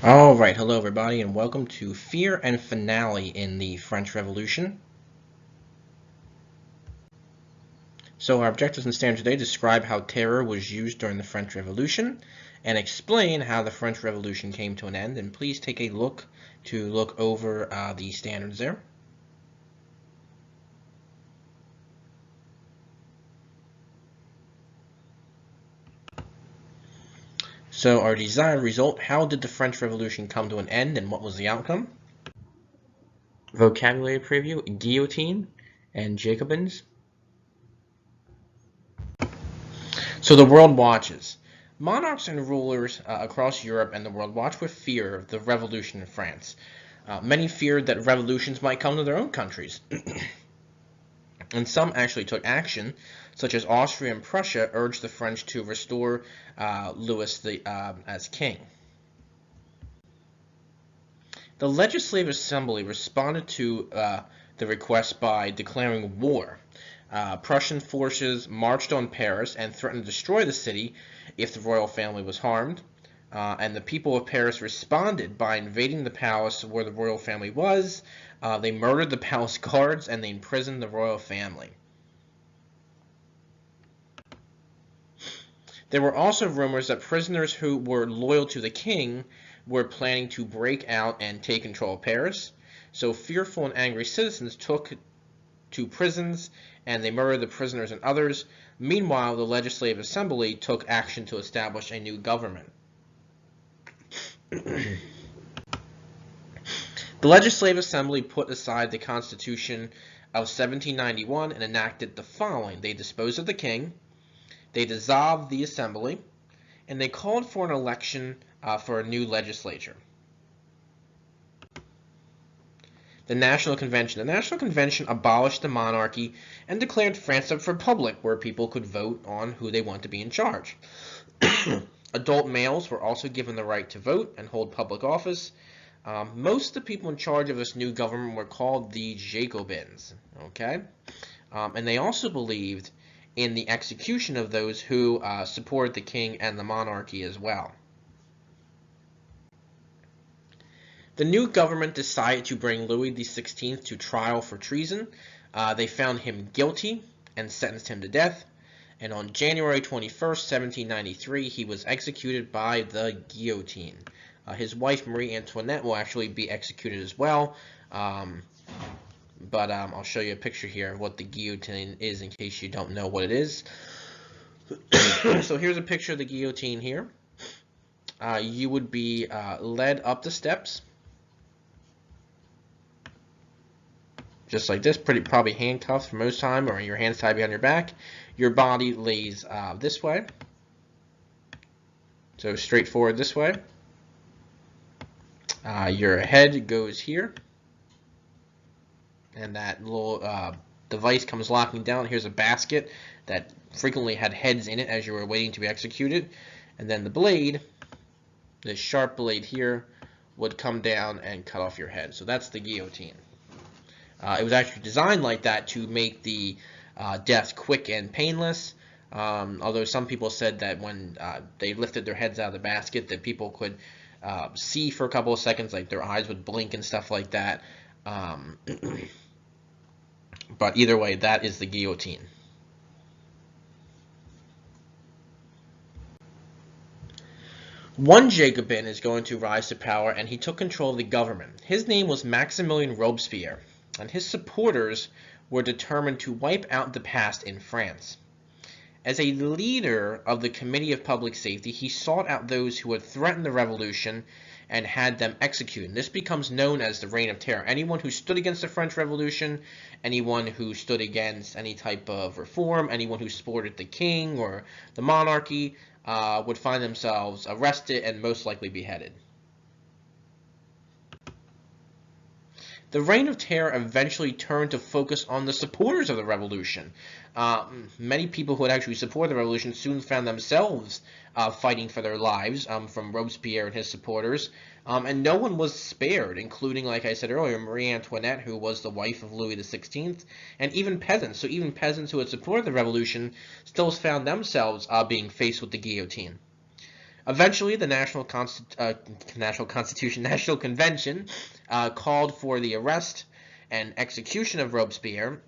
Alright, hello everybody, and welcome to Fear and Finale in the French Revolution. So our objectives and standards today describe how terror was used during the French Revolution and explain how the French Revolution came to an end. And please take a look over the standards there. So our desired result, how did the French Revolution come to an end and what was the outcome? Vocabulary preview, guillotine and Jacobins. So the world watches. Monarchs and rulers across Europe and the world watch with fear the revolution in France. Many feared that revolutions might come to their own countries. And some actually took action, such as Austria and Prussia urged the French to restore Louis as king. The Legislative Assembly responded to the request by declaring war. Prussian forces marched on Paris and threatened to destroy the city if the royal family was harmed. And the people of Paris responded by invading the palace where the royal family was. They murdered the palace guards and they imprisoned the royal family. There were also rumors that prisoners who were loyal to the king were planning to break out and take control of Paris. So fearful and angry citizens took to prisons and they murdered the prisoners and others. Meanwhile, the Legislative Assembly took action to establish a new government. The Legislative Assembly put aside the Constitution of 1791 and enacted the following. They disposed of the king, they dissolved the assembly, and they called for an election for a new legislature. The National Convention. The National Convention abolished the monarchy and declared France a republic where people could vote on who they want to be in charge. Adult males were also given the right to vote and hold public office. Most of the people in charge of this new government were called the Jacobins, okay? And they also believed in the execution of those who supported the king and the monarchy as well. The new government decided to bring Louis XVI to trial for treason. They found him guilty and sentenced him to death. And on January 21st, 1793, he was executed by the guillotine. His wife, Marie Antoinette, will actually be executed as well. But I'll show you a picture here of what the guillotine is in case you don't know what it is. So here's a picture of the guillotine here. You would be led up the steps. Just like this, probably handcuffed for most time, or your hands tied behind your back. Your body lays this way. So straight forward this way. Your head goes here. And that little device comes locking down. Here's a basket that frequently had heads in it as you were waiting to be executed. And then the blade, this sharp blade here, would come down and cut off your head. So that's the guillotine. It was actually designed like that to make the death quick and painless. Although some people said that when they lifted their heads out of the basket, that people could see for a couple of seconds, like their eyes would blink and stuff like that. But either way, that is the guillotine. One Jacobin is going to rise to power, and he took control of the government. His name was Maximilien Robespierre, and his supporters were determined to wipe out the past in France. As a leader of the Committee of Public Safety, he sought out those who had threatened the revolution and had them executed. This becomes known as the Reign of Terror. Anyone who stood against the French Revolution, anyone who stood against any type of reform, anyone who supported the king or the monarchy would find themselves arrested and most likely beheaded. The Reign of Terror eventually turned to focus on the supporters of the revolution. Many people who had actually supported the revolution soon found themselves fighting for their lives, from Robespierre and his supporters, and no one was spared, including, like I said earlier, Marie Antoinette, who was the wife of Louis XVI, and even peasants. So even peasants who had supported the revolution still found themselves being faced with the guillotine. Eventually, the National Convention called for the arrest and execution of Robespierre,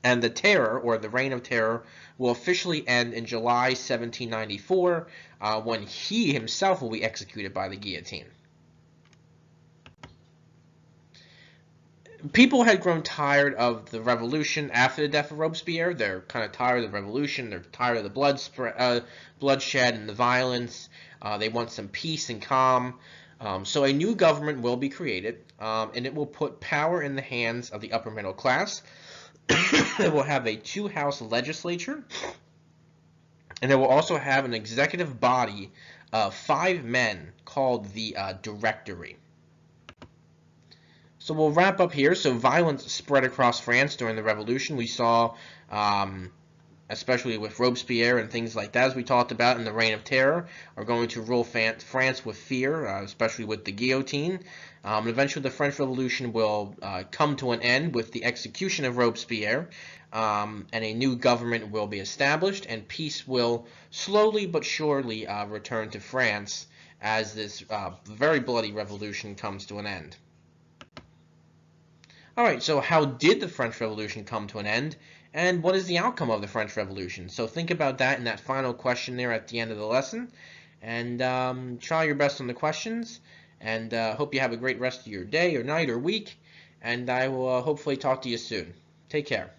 and the Terror, or the Reign of Terror, will officially end in July 1794, when he himself will be executed by the guillotine. People had grown tired of the revolution after the death of Robespierre. They're kind of tired of the revolution. They're tired of the bloodshed and the violence. They want some peace and calm. So a new government will be created, and it will put power in the hands of the upper middle class. It will have a two-house legislature, and it will also have an executive body of 5 men called the Directory. So we'll wrap up here. So violence spread across France during the Revolution. We saw, especially with Robespierre and things like that, as we talked about in the Reign of Terror, are going to rule France with fear, especially with the guillotine. And eventually the French Revolution will come to an end with the execution of Robespierre, and a new government will be established, and peace will slowly but surely return to France as this very bloody revolution comes to an end. Alright, so how did the French Revolution come to an end, and what is the outcome of the French Revolution? So think about that in that final question there at the end of the lesson, and try your best on the questions, and hope you have a great rest of your day or night or week, and I will hopefully talk to you soon. Take care.